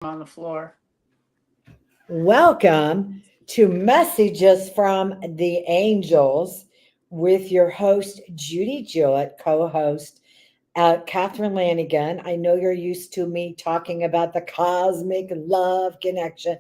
on the floor. Welcome to Messages from the Angels with your host, Judy Jewett, co host, Catherine Lanigan. I know you're used to me talking about the cosmic love connection,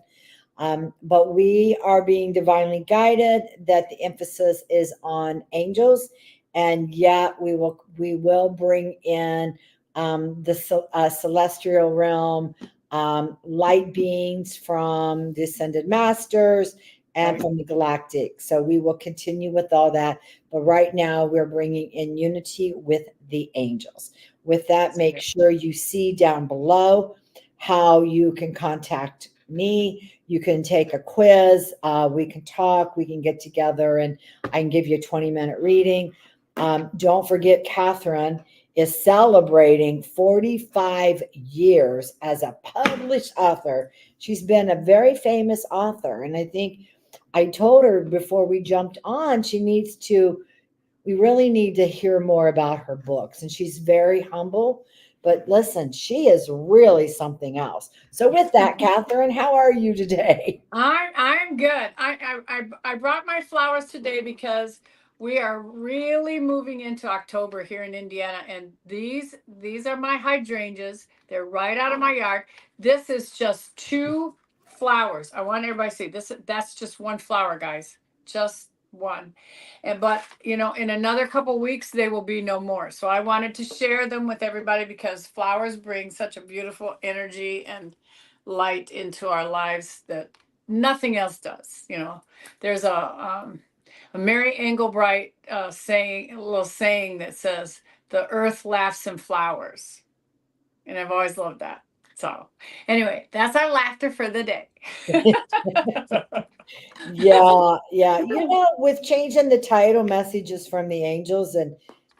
but we are being divinely guided, that the emphasis is on angels. And yet we will bring in the celestial realm, light beings from the ascended masters and Right. from the galactic. So we will continue with all that. But right now, we're bringing in unity with the angels. With that, That's make right. sure you see down below how you can contact me. You can take a quiz. We can talk. We can get together and I can give you a 20-minute reading. Don't forget, Catherine is celebrating 45 years as a published author. She's been a very famous author. And I think I told her before we jumped on, we really need to hear more about her books. And she's very humble. But listen, she is really something else. So, with that, Catherine, how are you today? I'm good. I brought my flowers today because we are really moving into October here in Indiana, and these are my hydrangeas. They're right out of my yard. This is just two flowers. I want everybody to see this. That's just one flower, guys. Just one. And but in another couple weeks they will be no more. So I wanted to share them with everybody because flowers bring such a beautiful energy and light into our lives that nothing else does. There's a Mary Engelbright saying, a little saying that says, "The earth laughs in flowers," and I've always loved that. So, anyway, that's our laughter for the day. Yeah, yeah. With changing the title, Messages from the Angels,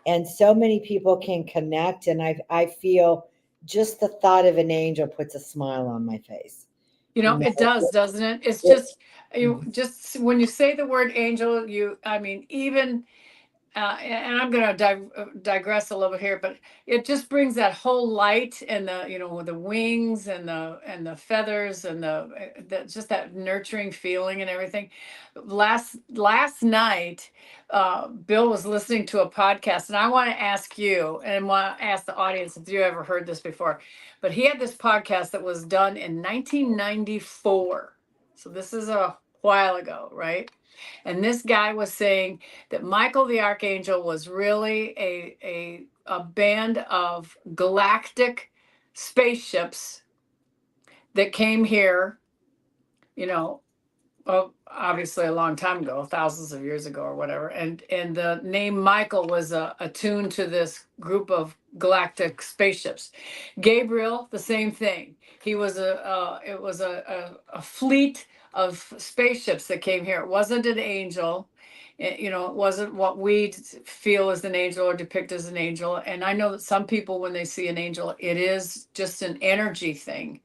and so many people can connect, and I feel just the thought of an angel puts a smile on my face. You know, It does, doesn't it? It's it, just when you say the word angel, I mean, even and I'm going to digress a little bit here, but it just brings that whole light and with the wings and the feathers and just that nurturing feeling and everything. Last night, Bill was listening to a podcast, and I want to ask you and want to ask the audience if you ever heard this before. But he had this podcast that was done in 1994, so this is a while ago, right? And this guy was saying that Michael the Archangel was really a band of galactic spaceships that came here, you know, well, obviously a long time ago, thousands of years ago or whatever. And the name Michael was attuned to this group of galactic spaceships. Gabriel, the same thing. He was it was a fleet of spaceships that came here. It wasn't an angel. It wasn't what we feel as an angel or depict as an angel. And I know that some people, when they see an angel, it is just an energy thing.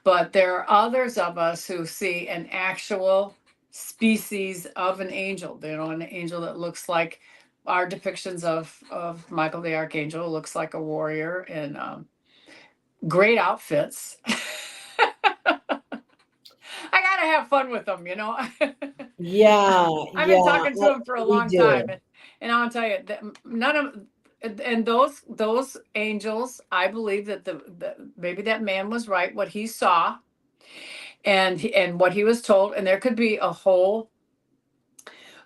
But there are others of us who see an actual species of an angel, an angel that looks like our depictions of Michael the Archangel, looks like a warrior in great outfits. I gotta have fun with them. yeah, I've been yeah, talking to him for a we long time, do. and I'll tell you that none of and those angels, I believe that the maybe that man was right, what he saw and what he was told, and there could be a whole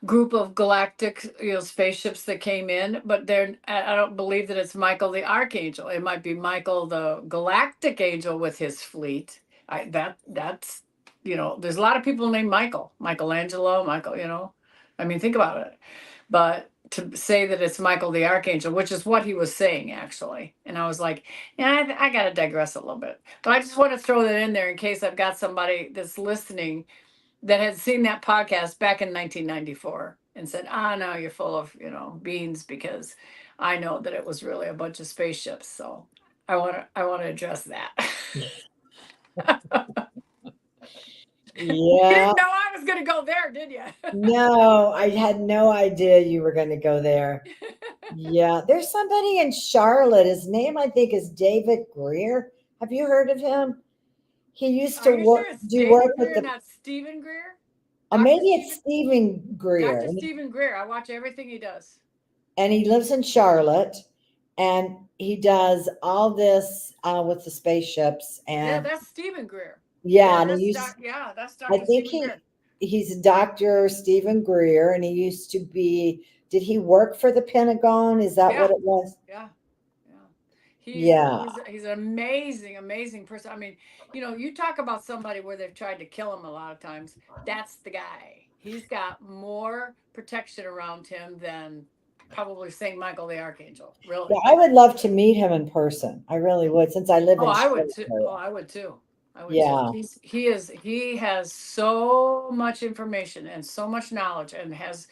group of galactic spaceships that came in, but I don't believe that it's Michael the Archangel. It might be Michael the galactic angel with his fleet. That's there's a lot of people named Michelangelo, Michael. I mean, think about it. But to say that it's Michael the Archangel, which is what he was saying actually, and I was like, yeah, I got to digress a little bit, but I just want to throw that in there in case I've got somebody that's listening that had seen that podcast back in 1994 and said, no, you're full of, beans, because I know that it was really a bunch of spaceships. So I want to address that. You Yeah, didn't know I was going to go there, did you? no, I had no idea you were going to go there. Yeah, there's somebody in Charlotte. His name, I think, is David Greer. Have you heard of him? He used Are to you sure work, it's do David work with Greer, the, not Stephen Greer? or Dr. maybe it's Stephen? Stephen Greer. Dr. Stephen Greer. I watch everything he does. And he lives in Charlotte, and he does all this with the spaceships. Yeah, And that's Stephen Greer. yeah, Yeah, and he used, yeah, that's I Dr. think Stephen Greer. he's Dr. Stephen Greer, and he used to be, did he work for the Pentagon? Is that what Yeah, it was? yeah, yeah. Yeah. He's an amazing, amazing person. I mean, you talk about somebody where they've tried to kill him a lot of times. That's the guy. He's got more protection around him than probably Saint Michael the Archangel. Yeah, Really. I would love to meet him in person. I really would, since I live Oh, in I would Charlotte too. area. Oh, I would too. I would too. Yeah. He has so much information and so much knowledge and has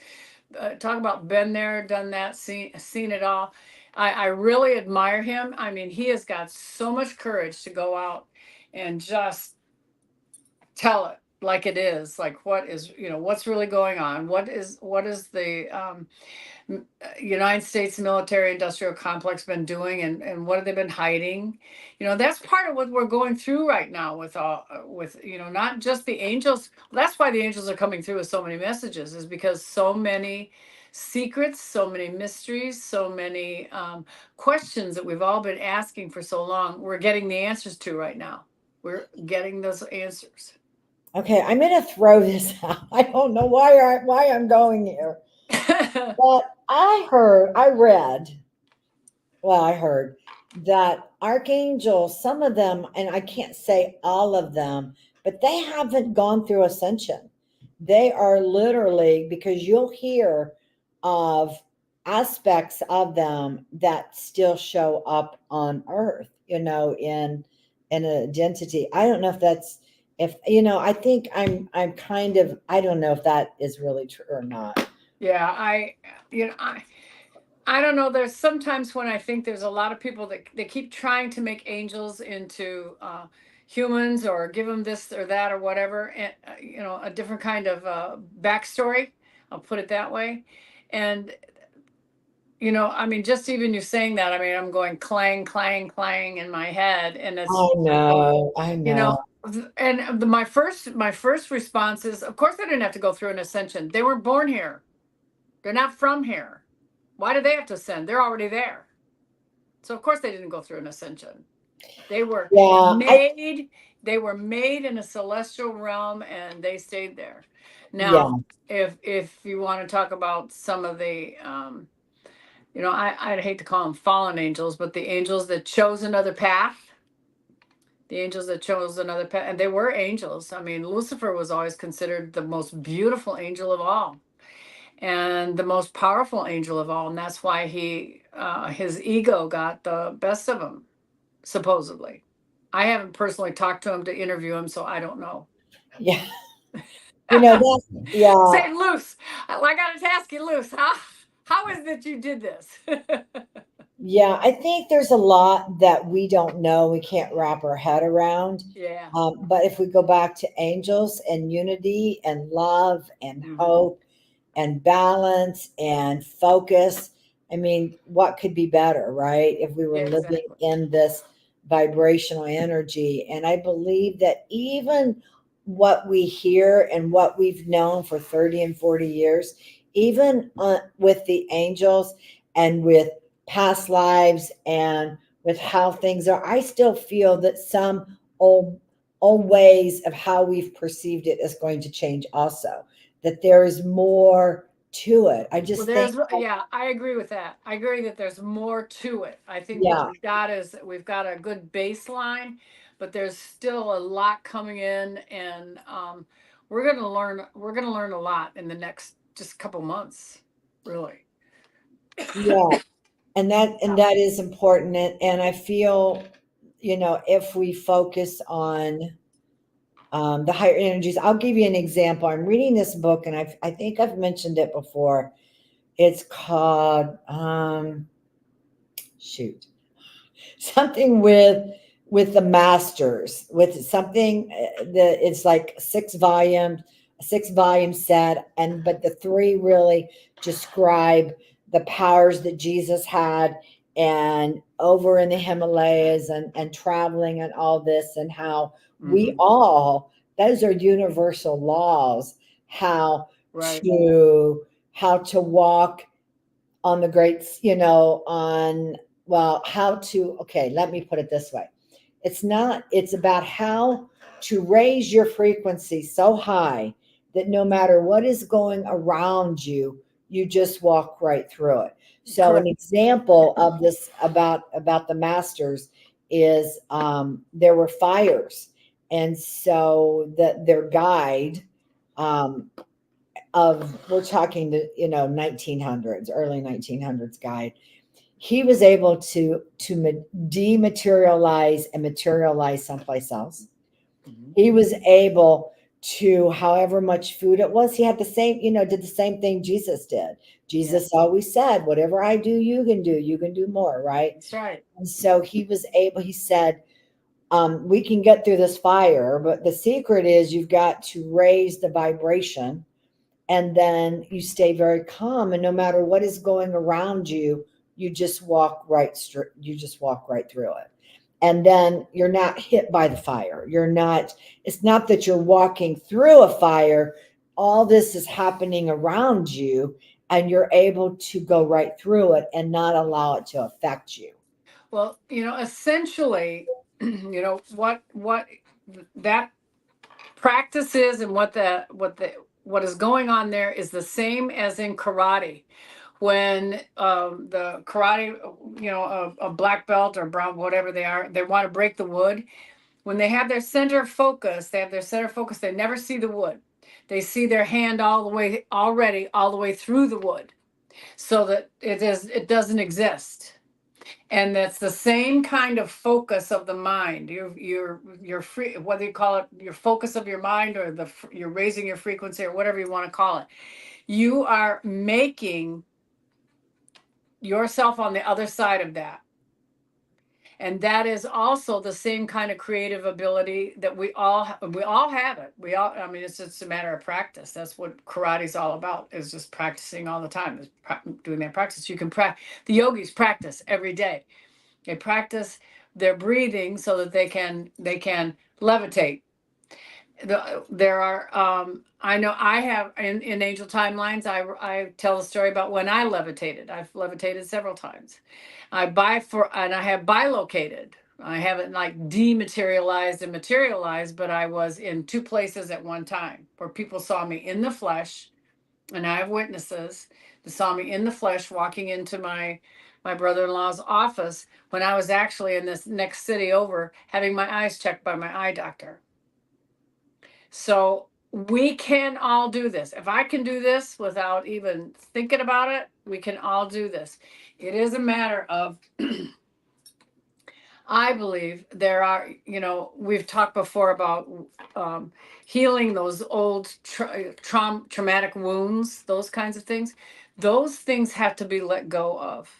talk about been there, done that, seen it all. I really admire him. I mean, he has got so much courage to go out and just tell it like it is, like what is, what's really going on. What is the United States military industrial complex been doing, and what have they been hiding? That's part of what we're going through right now with all with not just the angels. That's why the angels are coming through with so many messages, is because so many secrets, so many mysteries, so many questions that we've all been asking for so long, we're getting the answers to right now. We're getting those answers. Okay, I'm gonna throw this out. I don't know why I'm going here, but I heard that archangels, some of them, and I can't say all of them, but they haven't gone through ascension. They are literally, because you'll hear of aspects of them that still show up on earth, in an identity. I don't know if that's, if I think I'm kind of, I don't know if that is really true or not. Yeah, you know, I don't know. There's sometimes when I think there's a lot of people that they keep trying to make angels into humans, or give them this or that or whatever, and a different kind of backstory. I'll put it that way. And I mean, just even you saying that, I mean, I'm going clang, clang, clang in my head, and it's I you know. know. And my first response is, of course, they didn't have to go through an ascension. They weren't born here. They're not from here. Why do they have to ascend? They're already there. So of course they didn't go through an ascension. They were Yeah, made, they were made in a celestial realm and they stayed there. yeah, Now, if you want to talk about some of the I'd hate to call them fallen angels, but the angels that chose another path, and they were angels. I mean, Lucifer was always considered the most beautiful angel of all and the most powerful angel of all, and that's why his ego got the best of him, supposedly. I haven't personally talked to him to interview him, so I don't know. yeah. That, yeah, Say, Luce, I got to ask you, Luce, how is it that you did this? yeah. I think there's a lot that we don't know, we can't wrap our head around. Yeah. But if we go back to angels and unity and love and Hmm. hope and balance and focus, I mean, what could be better, right? If we were Yeah, living exactly. in this vibrational energy. And I believe that even what we hear and what we've known for 30 and 40 years, even with the angels and with past lives and with how things are, I still feel that some old ways of how we've perceived it is going to change also, that there is more to it. I Well, just think, yeah, I agree with that. I agree that there's more to it. I think what yeah, we've got a good baseline, but there's still a lot coming in, and we're gonna learn a lot in the next just couple months, really. yeah. And Yeah. that is important. And I feel, if we focus on the higher energies, I'll give you an example. I'm reading this book, and I think I've mentioned it before. It's called, shoot, something with the masters, with something that it's like six volume set, and but the three really describe the powers that Jesus had, and over in the Himalayas, and traveling and all this, and how We Hmm. all, those are universal laws, how Right. to how to walk on the greats, on, well, how to, okay, let me put it this way. It's not, it's about how to raise your frequency so high that no matter what is going around you, you just walk right through it. So an Correct. example of this about the masters is, there were fires, and so that their guide, um, of, we're talking the 1900s, early 1900s guide, he was able to dematerialize and materialize someplace else. Mhm. He was able to, however much food it was, he had the same, did the same thing Jesus did. Yeah, Jesus always said, whatever I do, you can do more, right? that's right. And so he was able, he said, we can get through this fire, but the secret is you've got to raise the vibration, and then you stay very calm, and no matter what is going around you, you just walk right through it, and then you're not hit by the fire. You're not, it's not that you're walking through a fire, all this is happening around you, and you're able to go right through it and not allow it to affect you. Well, essentially, what that practice is, and what is going on there is the same as in karate. When the karate, a black belt or brown, whatever they are, they want to break the wood. When they have their center of focus, they never see the wood. They see their hand all the way already, all the way through the wood, so that it doesn't exist. And that's the same kind of focus of the mind. You're free, whether you call it your focus of your mind, or you're raising your frequency, or whatever you want to call it. You are making yourself on the other side of that. And that is also the same kind of creative ability that we all have it. I mean, it's just a matter of practice. That's what karate is all about, is just practicing all the time, is doing that practice. You can practice. The yogis practice every day. They practice their breathing so that they can levitate. There are, I know I have in angel timelines. I tell the story about when I levitated. I've levitated several times. And I have bilocated. I haven't like dematerialized and materialized, but I was in two places at one time where people saw me in the flesh, and I have witnesses that saw me in the flesh walking into my brother-in-law's office when I was actually in this next city over having my eyes checked by my eye doctor. So we can all do this. If I can do this without even thinking about it, we can all do this. It is a matter of, I believe there are, we've talked before about um, healing those old traumatic wounds, those kinds of things. Those things have to be let go of.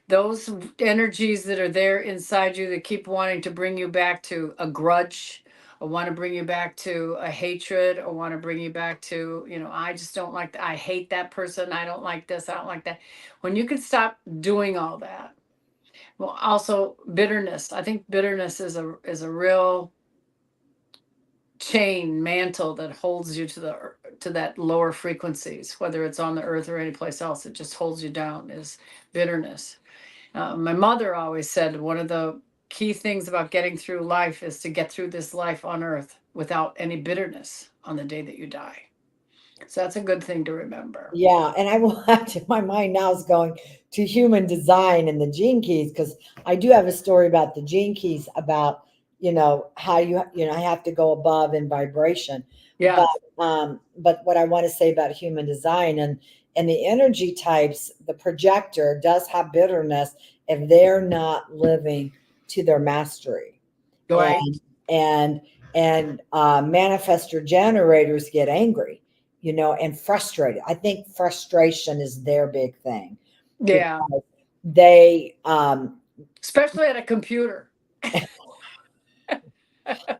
Those energies that are there inside you that keep wanting to bring you back to a grudge, or want to bring you back to a hatred, or want to bring you back to, I just don't like that. I hate that person. I don't like this. I don't like that. When you can stop doing all that. Well, also bitterness. I think bitterness is a real chain mantle that holds you to that lower frequencies, whether it's on the earth or anyplace else. It just holds you down, is bitterness. My mother always said one of the key things about getting through life is to get through this life on earth without any bitterness on the day that you die. So that's a good thing to remember. Yeah, and I will have to, my mind now is going to human design and the gene keys, because I do have a story about the gene keys, about, how I have to go above in vibration. But Yeah. but what I want to say about human design and the energy types, the projector does have bitterness if they're not living to their mastery. Right. And manifestor generators get angry, and frustrated. I think frustration is their big thing, Yeah. because they, Especially at a computer.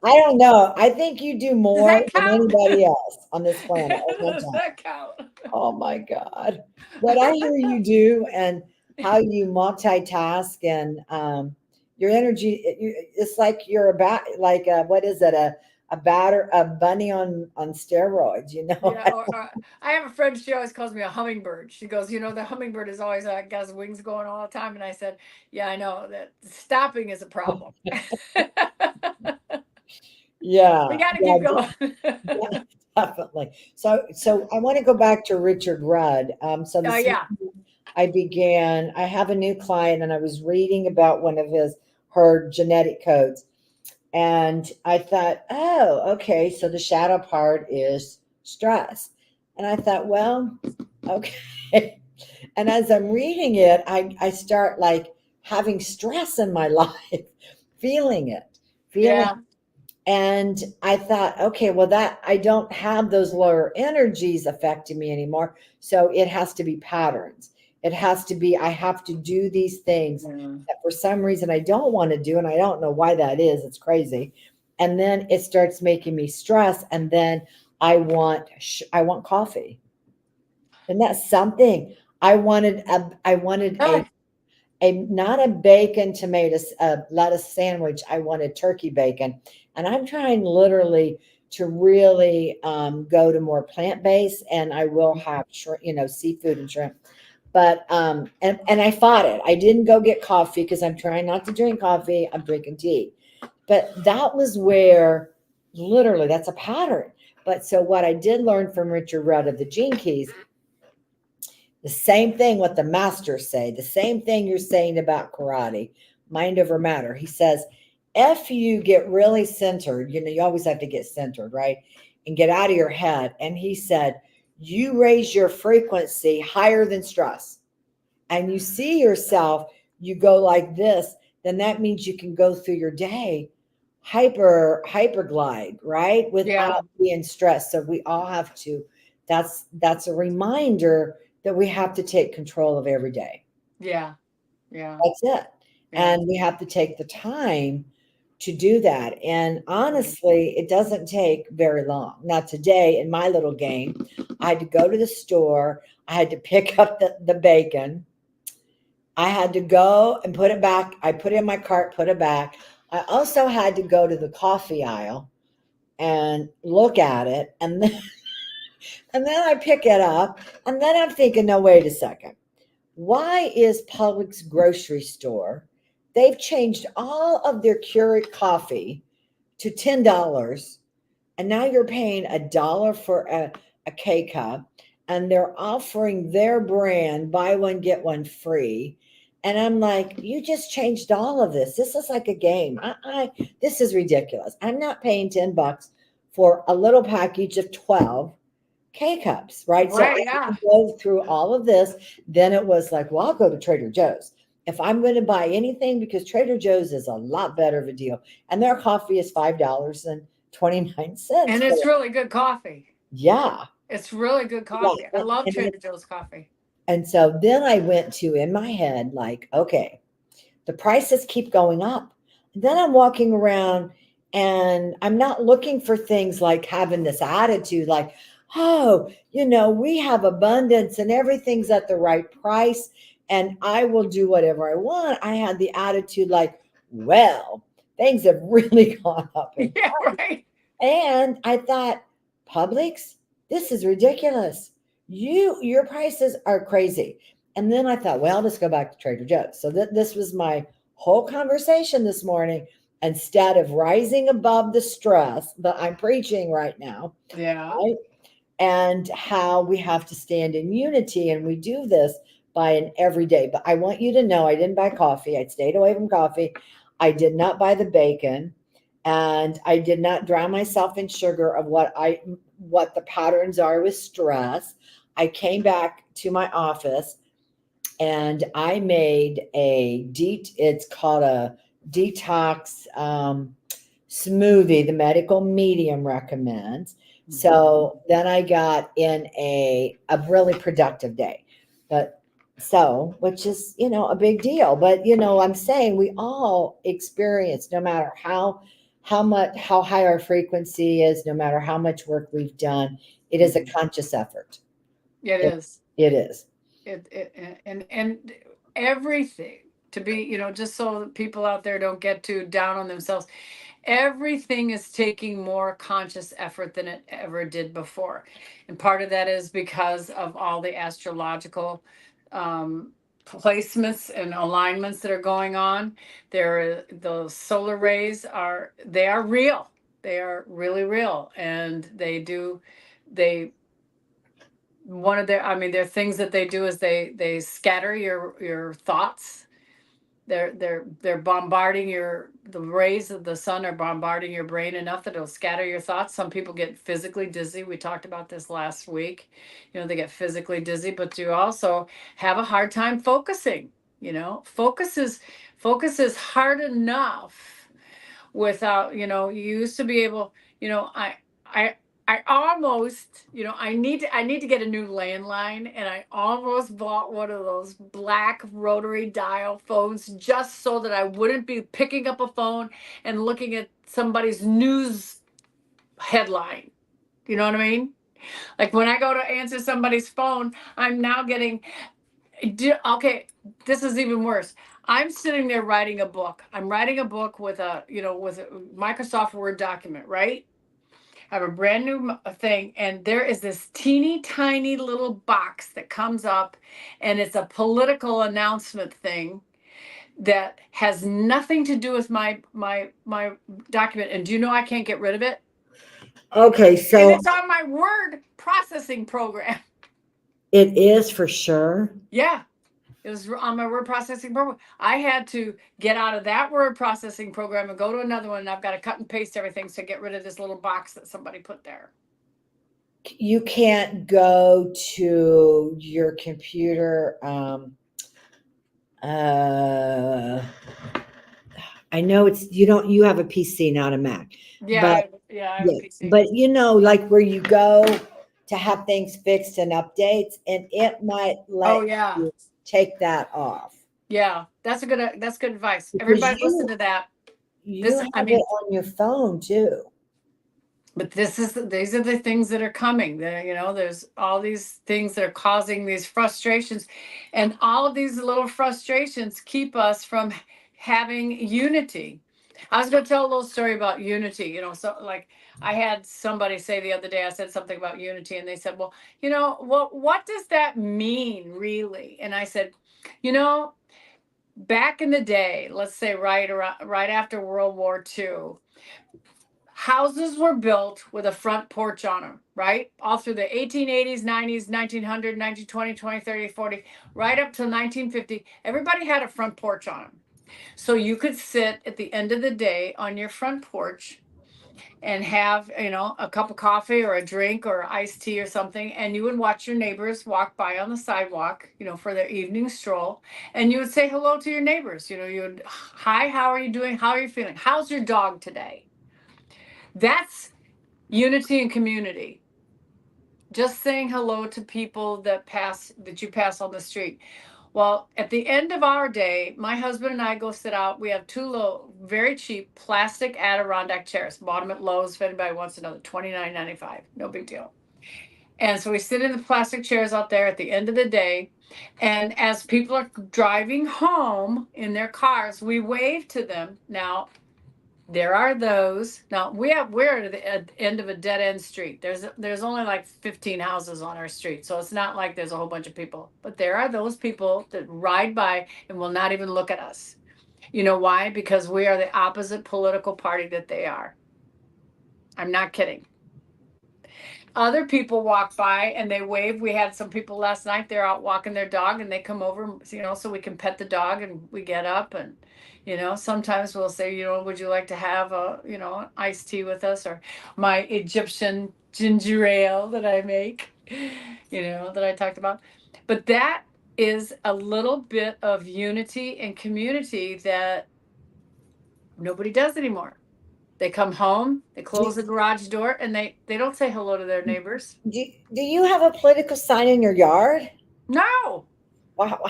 I don't know, I think you do Does more that than count? anybody else on this planet at one Does time. that count? Oh my God. But I hear you do, and how you multitask, and Your energy, it's like you're like what is it? A bunny on steroids, you know? Yeah, or I have a friend, she always calls me a hummingbird. She goes, you know, the hummingbird is always got his wings going all the time. And I said, yeah, I know that stopping is a problem. We Yeah, got to yeah, keep going. yeah, definitely. So I want to go back to Richard Rudd. So Oh, this yeah. I have a new client and I was reading about her genetic codes. And I thought, oh, okay, so the shadow part is stress. And I thought, well, okay. And as I'm reading it, I start like having stress in my life, feeling it, feeling. Yeah. And I thought, okay, well, that I don't have those lower energies affecting me anymore. So it has to be patterns. It has to be, I have to do these things Yeah. that for some reason I don't want to do. And I don't know why that is. It's crazy. And then it starts making me stress. And then I want coffee. And that's something I wanted Ah, a not a bacon tomato lettuce sandwich. I wanted turkey bacon, and I'm trying literally to really go to more plant based, and I will have shrimp, seafood and shrimp. But and I fought it. I didn't go get coffee because I'm trying not to drink coffee. I'm drinking tea. But that was where literally that's a pattern. But so what I did learn from Richard Rudd of the Gene Keys, the same thing what the masters say, the same thing you're saying about karate, mind over matter. He says, if you get really centered, you always have to get centered, right? And get out of your head. And he said, you raise your frequency higher than stress and you see yourself, you go like this, then that means you can go through your day hyper glide, right? yeah. Without being stressed. So we all have to, that's a reminder that we have to take control of every day. Yeah. Yeah. That's it. Yeah. And we have to take the time to do that. And honestly, it doesn't take very long. Now, today in my little game, I had to go to the store. I had to pick up the bacon. I had to go and put it back. I put it in my cart, put it back. I also had to go to the coffee aisle and look at it. And then I pick it up. And then I'm thinking, no, wait a second. Why is Publix grocery store? They've changed all of their Keurig coffee to $10, and now you're paying $1 for a K cup, and they're offering their brand buy one get one free. And I'm like, you just changed all of this. This is like a game. This is ridiculous. I'm not paying $10 for a little package of 12 K cups, right? So I Right. had Yeah. to go through all of this. Then it was like, well, I'll go to Trader Joe's. If I'm going to buy anything, because Trader Joe's is a lot better of a deal. And their coffee is $5.29 And for it's it. really good coffee. Yeah. It's really good Yeah. coffee. I love And, Trader Joe's coffee. and so then I went to in my head, like, okay, the prices keep going up. Then I'm walking around and I'm not looking for things like having this attitude, like, oh, we have abundance and everything's at the right price and I will do whatever I want. I had the attitude like, well, things have really gone up in Yeah. Right. and I thought, Publix, this is ridiculous. Your prices are crazy. And then I thought, well, let's go back to Trader Joe's. So this was my whole conversation this morning. Instead of rising above the stress that I'm preaching right now, Yeah. right? And how we have to stand in unity. And we do this by an everyday. But I want you to know I didn't buy coffee. I stayed away from coffee. I did not buy the bacon. And I did not drown myself in sugar of what the patterns are with stress. I came back to my office and I made it's called a detox smoothie, the medical medium recommends. So then I got in a really productive day. But so, which is, a big deal. But I'm saying we all experience, no matter how high our frequency is, no matter how much work we've done, it is a conscious effort. It It, is. it is. And everything to be, just so that people out there don't get too down on themselves. Everything is taking more conscious effort than it ever did before. And part of that is because of all the astrological placements and alignments that are going on. Those solar rays they are real. They are really real. And they, one of their, I mean, there are things that they do is they scatter your thoughts. They're bombarding the rays of the sun are bombarding your brain enough that it'll scatter your thoughts. Some people get physically dizzy. We talked about this last week. They get physically dizzy, but you also have a hard time focusing. Focus is hard enough without, you used to be able, I I almost, I need to get a new landline, and I almost bought one of those black rotary dial phones just so that I wouldn't be picking up a phone and looking at somebody's news headline. You know what I mean? Like when I go to answer somebody's phone, I'm now getting okay, this is even worse. I'm sitting there writing a book. I'm writing a book with a Microsoft Word document, right? I have a brand new thing, and there is this teeny tiny little box that comes up, and it's a political announcement thing that has nothing to do with my document. And do you know I can't get rid of it? Okay, And so it's on my word processing program. it is for sure. Yeah. It was on my word processing program. I had to get out of that word processing program and go to another one. And I've got to cut and paste everything to get rid of this little box that somebody put there. You can't go to your computer. Uh, I know it's you don't you have a PC, not a Mac, Yeah, but I have a yeah, PC. but like where you go to have things fixed and updates, and it might Oh let yeah, you take that off yeah. That's good advice. because Everybody, listen to that. you This, have I it mean, on your phone too. but these are the things that are coming. There's all these things that are causing these frustrations, and all of these little frustrations keep us from having unity. I was going to tell a little story about unity. So like I had somebody say the other day, I said something about unity, and they said, "Well, what does that mean, really?" And I said, you know, back in the day, let's say right after World War II, houses were built with a front porch on them, right? All through the 1880s, 90s, 1900, 1920, 20, 30, 40, right up to 1950. Everybody had a front porch on them. So you could sit at the end of the day on your front porch and have, a cup of coffee or a drink or iced tea or something. And you would watch your neighbors walk by on the sidewalk, for their evening stroll. And you would say hello to your neighbors. You would, hi, how are you doing? How are you feeling? How's your dog today? That's unity and community. Just saying hello to people that you pass on the street. Well, at the end of our day, my husband and I go sit out. We have two little, very cheap plastic Adirondack chairs. Bought them at Lowe's. If anybody wants another, $29.95. No big deal. And so we sit in the plastic chairs out there at the end of the day. And as people are driving home in their cars, we wave to them. Now, there are those. Now we're at the end of a dead end street. There's only like 15 houses on our street, so it's not like there's a whole bunch of people. But there are those people that ride by and will not even look at us. You know why? Because we are the opposite political party that they are. I'm not kidding. Other people walk by and they wave. We had some people last night, they're out walking their dog and they come over, so we can pet the dog, and we get up and, sometimes we'll say, would you like to have iced tea with us, or my Egyptian ginger ale that I make, that I talked about. But that is a little bit of unity and community that nobody does anymore. They come home, they Do, close the garage door, and they don't say hello to their neighbors. do you have a political sign in your yard? No. Wow,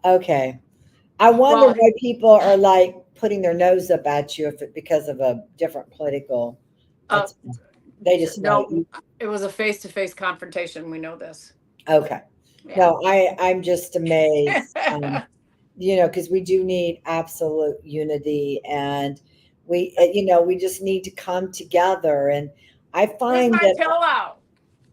okay. I wonder Well, why people are like putting their nose up at you if it because of a different political. uh, That's they just know no, you. it was a face-to-face confrontation. We know this. Okay. Yeah. No, I'm just amazed. because we do need absolute unity, and we just need to come together. And I Where's find my that, pillow?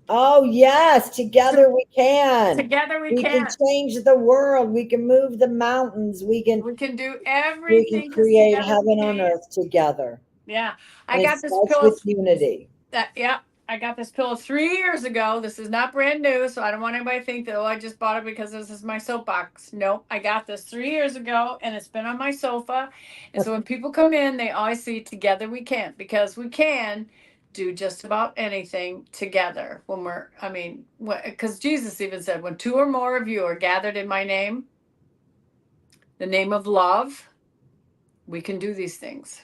oh, yes, together we can. Together we We can can. change the world. We can move the mountains. We can do We can everything because create together we heaven on can. earth together. Yeah, I And it got this starts pillow. with unity. That yeah, I got this pillow 3 years ago. This is not brand new, so I don't want anybody to think that, oh, I just bought it because this is my soapbox. Nope, I got this 3 years ago, and it's been on my sofa. And so when people come in, they always see together we can, because we can do just about anything together when we're. I mean, because Jesus even said, when two or more of you are gathered in my name, the name of love, we can do these things.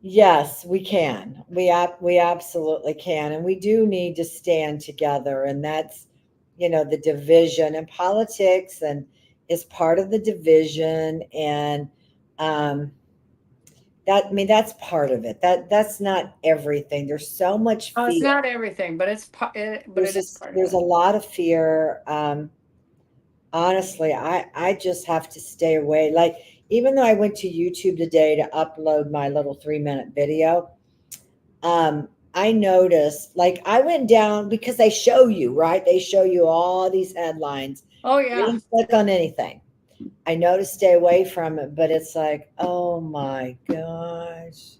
Yes, we can. We absolutely can. And we do need to stand together. And that's, the division and politics and is part of the division. And um that's part of it. That's not everything. There's so much Oh, it's fear. not everything, but but it is part of There's it. a lot of fear. Honestly, I just have to stay away. Like, even though I went to YouTube today to upload my little 3-minute video, I noticed, like, I went down because they show you, right? They show you all these headlines. Oh I yeah. didn't click on anything. I know to stay away from it, but it's like, oh my gosh.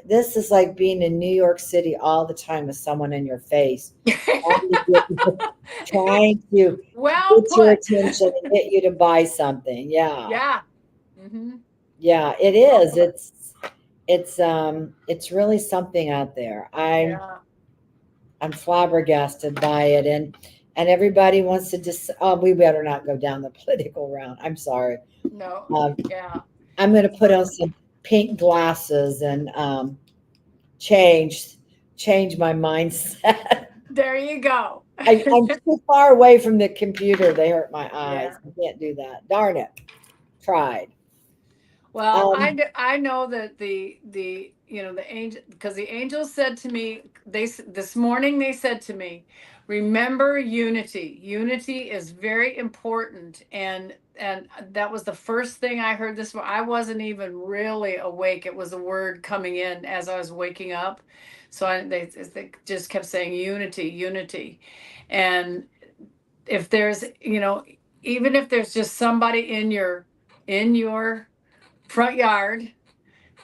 This is like being in New York City all the time with someone in your face, trying to trying to Well get your put. attention and get you to buy something. Yeah. Yeah. Hmm. Yeah, it Well is. put. It's really something out there. Yeah. I'm flabbergasted by it, and everybody wants to just. Oh, we better not go down the political route. I'm sorry. No. Um, Yeah. I'm going to put on Well, some pink glasses and change change my mindset. there you go. I'm too far away from the computer. They hurt my eyes. Yeah. I can't do that. Darn it. Tried. Well, Um, I know that the angel, because the angels said to me, this morning they said to me, remember unity. Unity is very important, and that was the first thing I heard this morning. I wasn't even really awake. It was a word coming in as I was waking up. So they just kept saying unity, unity. And if there's, even if there's just somebody in your front yard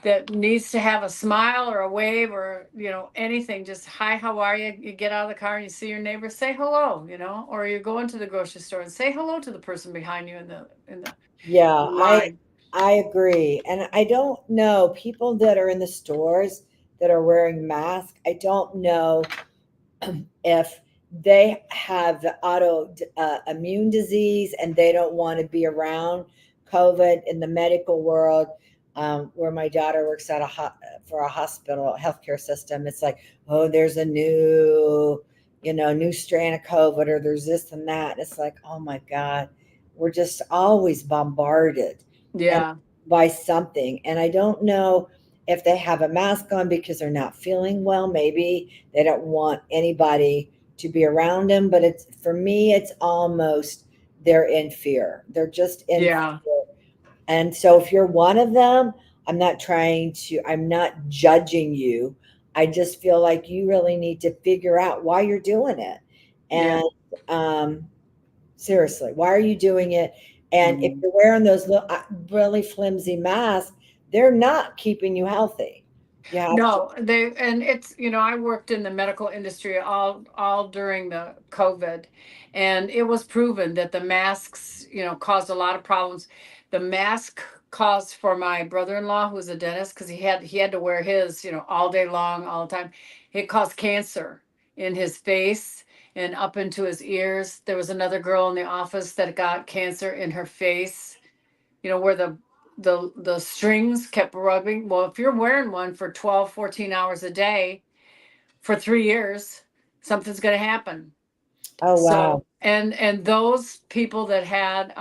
that needs to have a smile or a wave or anything, just hi, how are you? You get out of the car and you see your neighbor, say hello, or you go into the grocery store and say hello to the person behind you in the yeah, line. I agree. And I don't know people that are in the stores that are wearing masks. I don't know if they have the auto immune disease and they don't want to be around COVID in the medical world, where my daughter works at for a hospital healthcare system. It's like, oh, there's a new strain of COVID, or there's this and that. It's like, oh my God, we're just always bombarded and Yeah. by something. And I don't know if they have a mask on because they're not feeling well. Maybe they don't want anybody to be around them, but it's for me, it's almost they're in fear. They're just in Yeah. fear. And so if you're one of them, I'm not judging you. I just feel like you really need to figure out why you're doing it. Yeah. And um, seriously, why are you doing it? And if Mhm. you're wearing those really flimsy masks, they're not keeping you healthy. You have to, No, and it's, I worked in the medical industry all during the COVID, and it was proven that the masks, caused a lot of problems. The mask caused for my brother-in-law, who was a dentist, because he had to wear his, all day long, all the time. It caused cancer in his face and up into his ears. There was another girl in the office that got cancer in her face, where the strings kept rubbing. Well, if you're wearing one for 12, 14 hours a day for 3 years, something's going to happen. oh, wow. So, and those people that had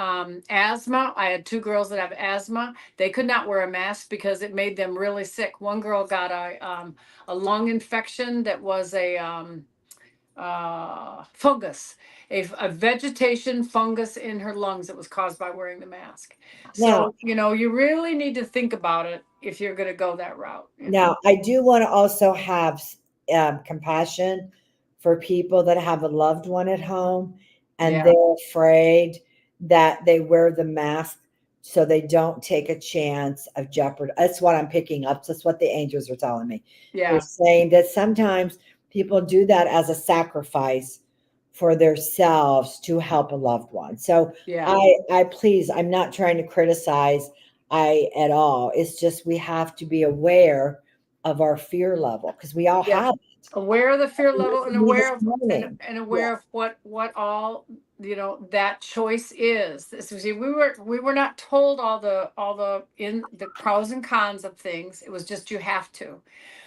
asthma, I had two girls that have asthma. They could not wear a mask because it made them really sick. One girl got a lung infection that was fungus, a vegetation fungus in her lungs that was caused by wearing the mask. Now, So, you really need to think about it if you're going to go that route. now, I do want to also have compassion for people that have a loved one at home and Yeah. they're afraid that they wear the mask so they don't take a chance of jeopardy. That's what I'm picking up. That's what the angels are telling me. They're Yeah. saying that sometimes people do that as a sacrifice for themselves to help a loved one. So Yeah. I please, I'm not trying to criticize I at all. It's just we have to be aware of our fear level because we all Yeah. have it. Aware of the fear It level was and me this aware of morning. and Yeah, aware of what all that choice is. So see, we were not told all the in the pros and cons of things. It was just you have to.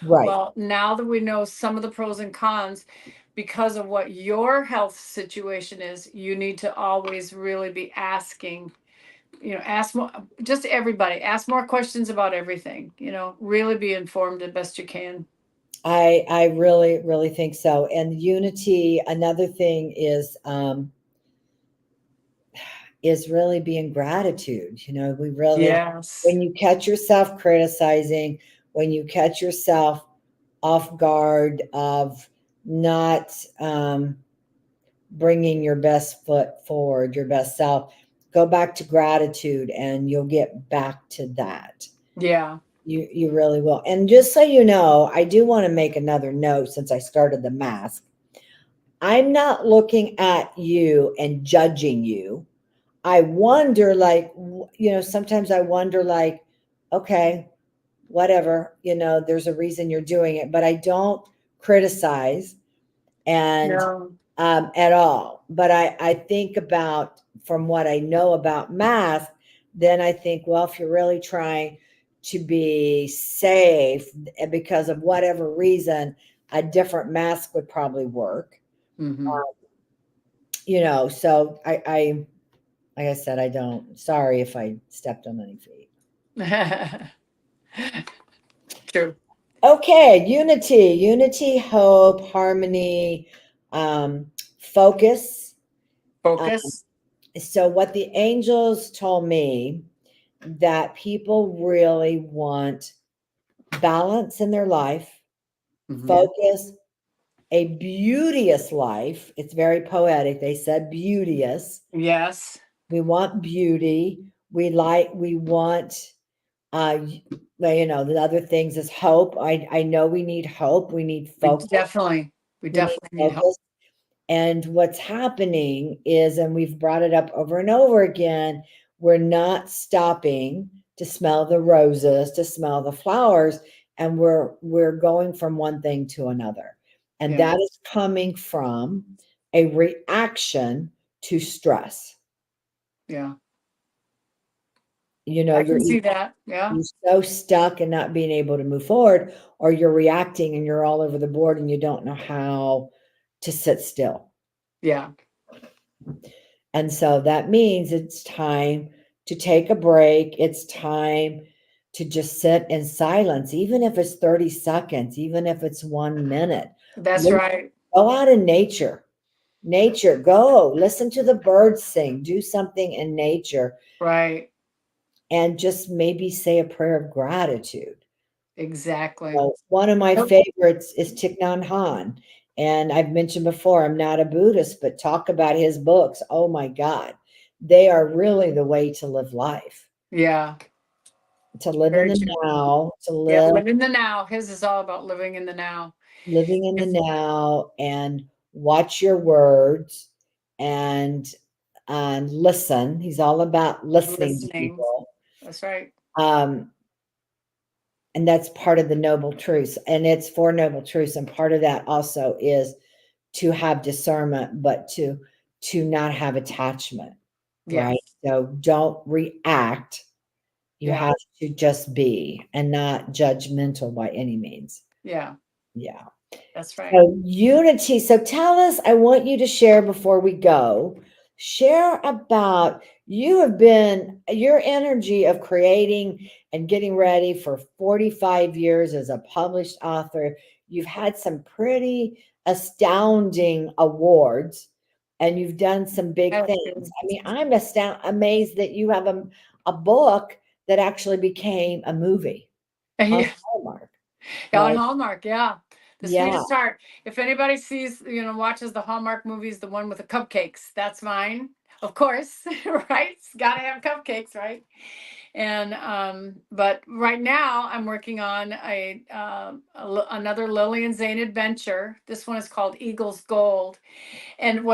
right. Well, now that we know some of the pros and cons, because of what your health situation is, you need to always really be asking, ask more, just everybody, ask more questions about everything, really be informed the best you can. I really really think so. And unity. Another thing is really being gratitude. We really Yes. when you catch yourself criticizing, when you catch yourself off guard of not bringing your best foot forward, your best self. Go back to gratitude and you'll get back to that. Yeah. You really will. And just so you know, I do want to make another note since I started the mask. I'm not looking at you and judging you. I wonder, like, sometimes I wonder, like, okay, whatever, there's a reason you're doing it, but I don't criticize and No. at all. But I think about from what I know about math, then I think, well, if you're really trying to be safe because of whatever reason, a different mask would probably work. Mm-hmm. So I like I said, I don't. Sorry if I stepped on any feet. True. Okay, unity, hope, harmony, focus. Focus. So what the angels told me that people really want balance in their life, Hmm. focus, a beauteous life. It's very poetic. They said beauteous. Yes. We want beauty. We want the other things is hope. I know we need hope. We need We focus. definitely, we We need definitely need help. focus. And what's happening is, and we've brought it up over and over again, we're not stopping to smell the roses, to smell the flowers, and we're going from one thing to another. And Yeah. that is coming from a reaction to stress. Yeah. I You're can see that. Yeah. you're so stuck and not being able to move forward, or you're reacting and you're all over the board and you don't know how to sit still. Yeah. And so that means it's time to take a break. It's time to just sit in silence, even if it's 30 seconds, even if it's 1 minute. That's Look- right. Go out in nature. Nature, go listen to the birds sing, do something in nature, Right. and just maybe say a prayer of gratitude. Exactly. So one of my Nope. favorites is Thich Nhat Hanh. And I've mentioned before, I'm not a Buddhist, but talk about his books. Oh my God. They are really the way to live life, Yeah. to live in Very the true. now, to Yeah. live Live in the now. His is all about living in the now. living in the If now and watch your words and listen. He's all about listening to listening. people. That's right. Um, and that's part of the noble truths. And it's four noble truths. And part of that also is to have discernment, but to not have attachment, right? Yes. So don't react. You Yeah. have to just be and not judgmental by any means. Yeah. Yeah. That's right. So unity. So tell us, I want you to share before we go. Share about you have been your energy of creating and getting ready for 45 years as a published author. You've had some pretty astounding awards, and you've done some big Thank things. you. I mean, I'm amazed that you have a book that actually became a movie on Yeah, Hallmark. on Like, Hallmark, yeah. The yeah, Sweetest Heart. If anybody sees, watches the Hallmark movies, the one with the cupcakes, that's mine. Of course, right? It's gotta have cupcakes, right? And but right now I'm working on another Lily and Zane adventure. This one is called Eagle's Gold. And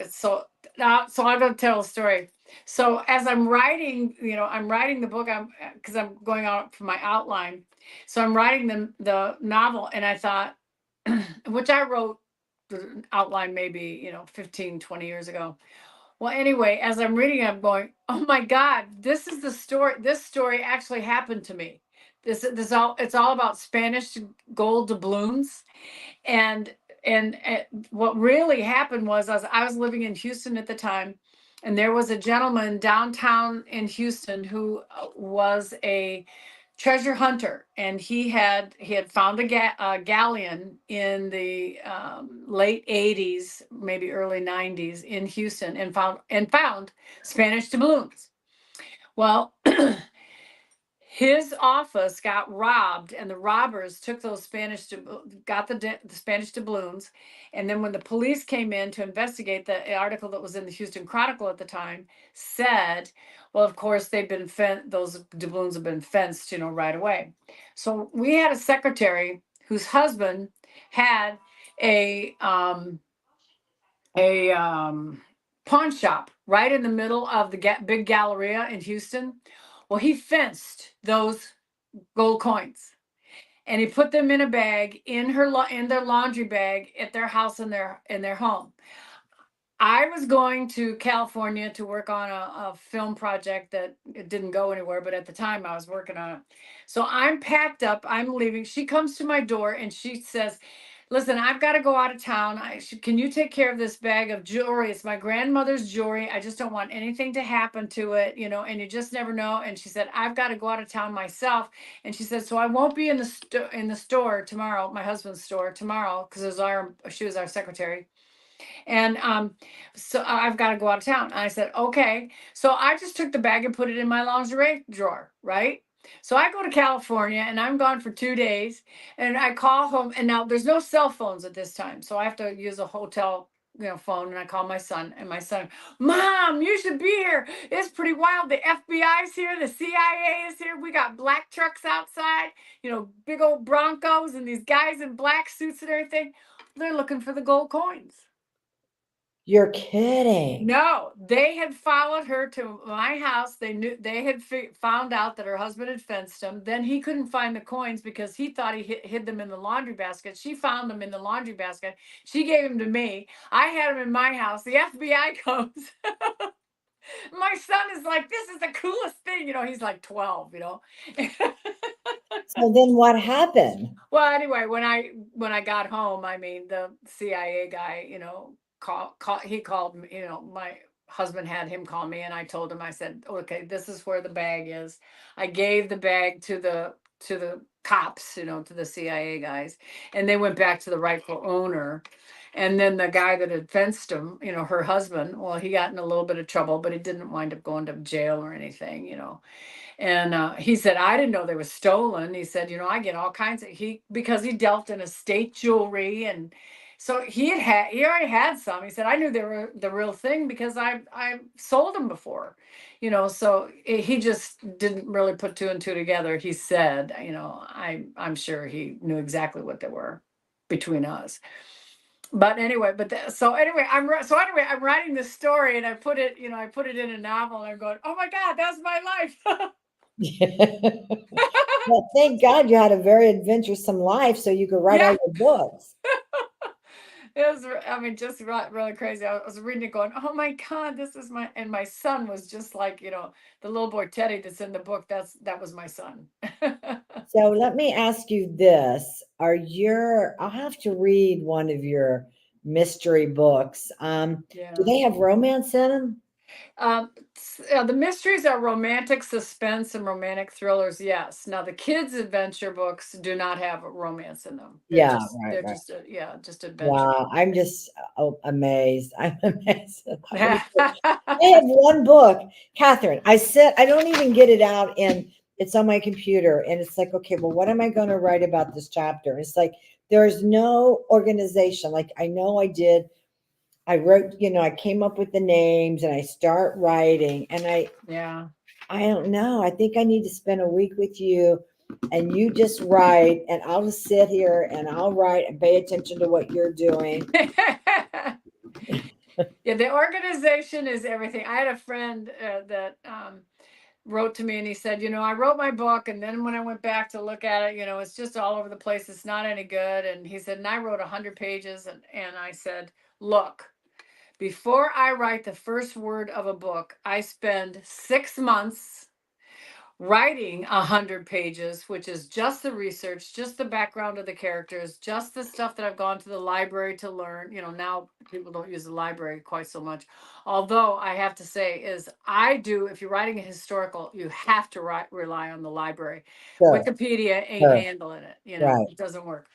so now, so I'm going to tell a story. So as I'm writing, I'm writing the book. Because I'm going out for my outline. So I'm writing the novel, and I thought, which I wrote the outline maybe 15, 20 years ago. Well, anyway, as I'm reading, I'm going, oh my God, this is the story. This story actually happened to me. It's all about Spanish gold doubloons. And what really happened was, I was living in Houston at the time, and there was a gentleman downtown in Houston who was a treasure hunter, and he had found a galleon in the late 80s, maybe early 90s in Houston, and found Spanish doubloons. Well, his office got robbed, and the robbers took those got the Spanish doubloons. And then when the police came in to investigate, the article that was in the Houston Chronicle at the time said, well, of course, those doubloons have been fenced, right away. So we had a secretary whose husband had a a um, pawn shop right in the middle of the big Galleria in Houston. Well, he fenced those gold coins, and he put them in a bag in their laundry bag at their house in their home. I was going to California to work on a film project that it didn't go anywhere, but at the time I was working on it. So I'm packed up, I'm leaving. She comes to my door and she says, listen, I've got to go out of town. Can you take care of this bag of jewelry? It's my grandmother's jewelry. I just don't want anything to happen to it, and you just never know. And she said, I've got to go out of town myself. And she said, so I won't be in the store tomorrow, my husband's store tomorrow, because she was our secretary. And so I've got to go out of town. I said, okay. So I just took the bag and put it in my lingerie drawer, right? So I go to California and I'm gone for 2 days, and I call home, and now there's no cell phones at this time. So I have to use a hotel phone, and I call my son, and my son, Mom, you should be here. It's pretty wild. The FBI's here, the CIA is here. We got black trucks outside, big old Broncos, and these guys in black suits and everything. They're looking for the gold coins. you're kidding. No, they had followed her to my house. They had found out that her husband had fenced them. Then he couldn't find the coins because he thought he hid them in the laundry basket. She found them in the laundry basket. She gave them to me. I had them in my house. The FBI comes. My son is like, this is the coolest thing. He's like 12. So then what happened? Well, anyway, when I got home, I mean, the CIA guy, he called me. My husband had him call me, and I told him. I said, "Okay, this is where the bag is." I gave the bag to the cops, to the CIA guys, and they went back to the rightful owner. And then the guy that had fenced him, her husband, well, he got in a little bit of trouble, but he didn't wind up going to jail or anything. And he said, I didn't know they were stolen. He said, I get all kinds of because he dealt in estate jewelry, and so he already had some. He said, I knew they were the real thing because I sold them before, So he just didn't really put two and two together. He said, I'm sure he knew exactly what they were between us. But anyway, I'm writing this story, and I put it in a novel, and I'm going, oh my God, that's my life. Well, thank God you had a very adventuresome life so you could write all Yeah, your books. it was. I mean, just really crazy. I was reading it, going, "Oh my God, this is my." And my son was just like, the little boy Teddy that's in the book. That was my son. So let me ask you this. I'll have to read one of your mystery books. Do Yeah. they have romance in them? The mysteries are romantic suspense and romantic thrillers. Yes. Now the kids' adventure books do not have romance in them. They're Yeah, just right, they're right. just yeah, just adventure. Wow, I'm just amazed. I'm amazed at how many books. Yeah. I have one book, Catherine. I don't even get it out, and it's on my computer. And it's like, okay, well, what am I going to write about this chapter? It's like there's no organization. Like I know I did. I wrote, I came up with the names, and I start writing, and I don't know. I think I need to spend a week with you, and you just write, and I'll just sit here and I'll write and pay attention to what you're doing. Yeah, the organization is everything. I had a friend that wrote to me and he said, I wrote my book and then when I went back to look at it, it's just all over the place. It's not any good. And he said, and I wrote 100 pages. And I said, look, before I write the first word of a book, I spend 6 months writing 100 pages, which is just the research, just the background of the characters, just the stuff that I've gone to the library to learn. Now people don't use the library quite so much. Although I have to say is I do, if you're writing a historical, you have to rely on the library. Sure, Wikipedia ain't sure, handling it. right, It doesn't work.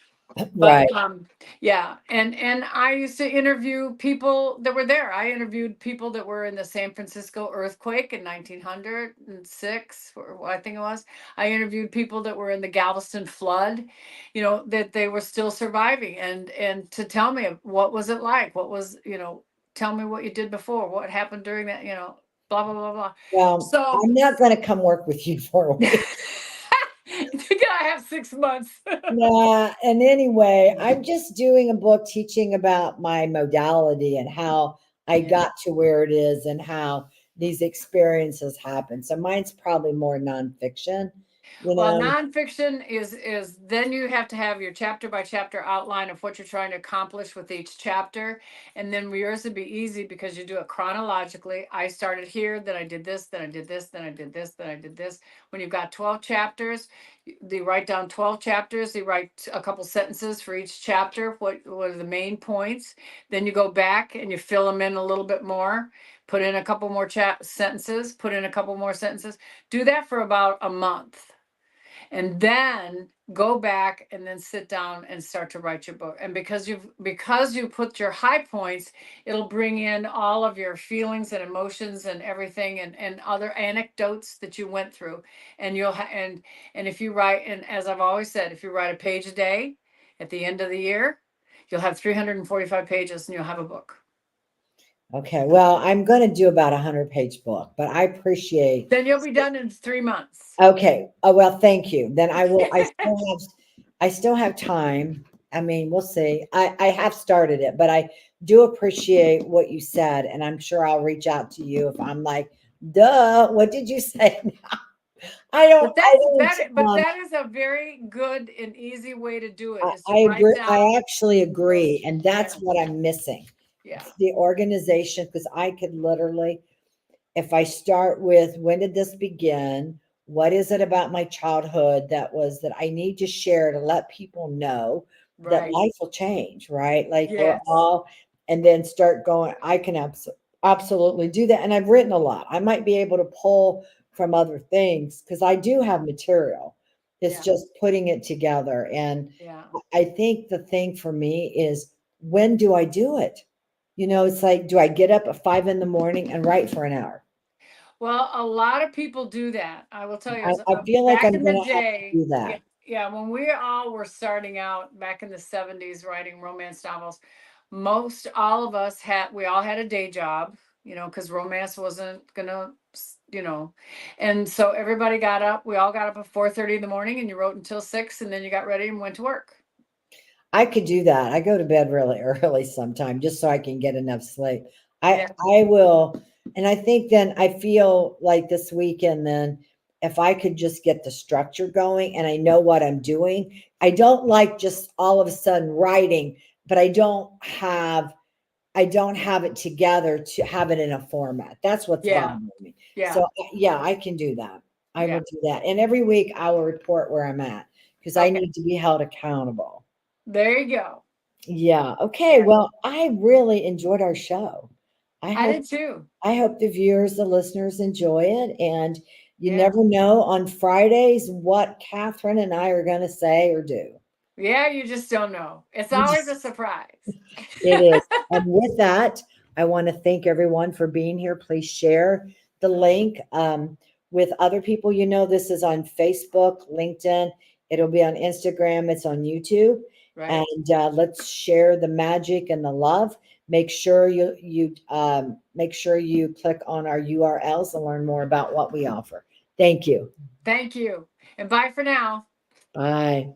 But right. yeah, and I used to interview people that were there. I interviewed people that were in the San Francisco earthquake in 1906, or what I think it was. I interviewed people that were in the Galveston flood, that they were still surviving, and to tell me what was it like, what was, tell me what you did before, what happened during that, blah blah blah blah. Well, So I'm not going to come work with you for a week. I have 6 months. Yeah, and anyway, I'm just doing a book teaching about my modality and how I Yeah. got to where it is and how these experiences happen. So mine's probably more nonfiction, you Well, know. nonfiction is then you have to have your chapter by chapter outline of what you're trying to accomplish with each chapter, and then yours would be easy because you do it chronologically. I started here, then I did this, then I did this, then I did this, then I did this. When you've got 12 chapters, they write down 12 chapters. They write a couple sentences for each chapter. What are the main points? Then you go back and you fill them in a little bit more. Put in a couple more sentences. Put in a couple more sentences. Do that for about a month and then go back and then sit down and start to write your book. And because you put your high points, it'll bring in all of your feelings and emotions and everything, and other anecdotes that you went through. And and if you write, and as I've always said, if you write a page a day at the end of the year, you'll have 345 pages and you'll have a book. Okay, well, I'm going to do about 100-page book, but I appreciate. Then you'll be done in 3 months. Okay. Oh, well, thank you. Then I still have time. I mean, we'll see. I have started it, but I do appreciate what you said, and I'm sure I'll reach out to you if I'm like, duh, what did you say? But I that's don't, that. But that is a very good and easy way to do it. Is I to write agree. I down actually those. agree, and that's Yeah, what I'm missing. yeah, It's the organization, because I could literally, if I start with when did this begin? What is it about my childhood that I need to share to let people know that right. life will change, right? Like we're Yes, all, and then start going, I can absolutely do that. And I've written a lot. I might be able to pull from other things because I do have material. It's yeah, just putting it together. And yeah. I think the thing for me is, when do I do it? It's like, do I get up at 5 in the morning and write for an hour? Well, a lot of people do that. I will tell you, I feel like back I'm in the gonna have to day, do yeah, that. yeah, when we all were starting out back in the 70s writing romance novels, most all of us we all had a day job, because romance wasn't gonna, and so everybody got up. We all got up at 4:30 in the morning, and you wrote until 6, and then you got ready and went to work. I could do that. I go to bed really early sometime just so I can get enough sleep. I Yeah, I will, and I think then I feel like this weekend then, if I could just get the structure going and I know what I'm doing. I don't like just all of a sudden writing, but I don't have it together to have it in a format. That's what's yeah, bothering me. yeah. So yeah, I can do that. I Yeah. will do that. And every week I will report where I'm at because I Okay. need to be held accountable. There you go. Yeah. Okay. Yeah. Well, I really enjoyed our show. I I hope did too. I hope the viewers, the listeners enjoy it. And you Yeah. never know on Fridays what Catherine and I are going to say or do. Yeah, you just don't know. It's You always a just, surprise. it is. And with that, I want to thank everyone for being here. Please share the link with other people. You know, this is on Facebook, LinkedIn. It'll be on Instagram. It's on YouTube. Right. And let's share the magic and the love. Make sure you click on our URLs and learn more about what we offer. Thank you. Thank you. And bye for now. Bye.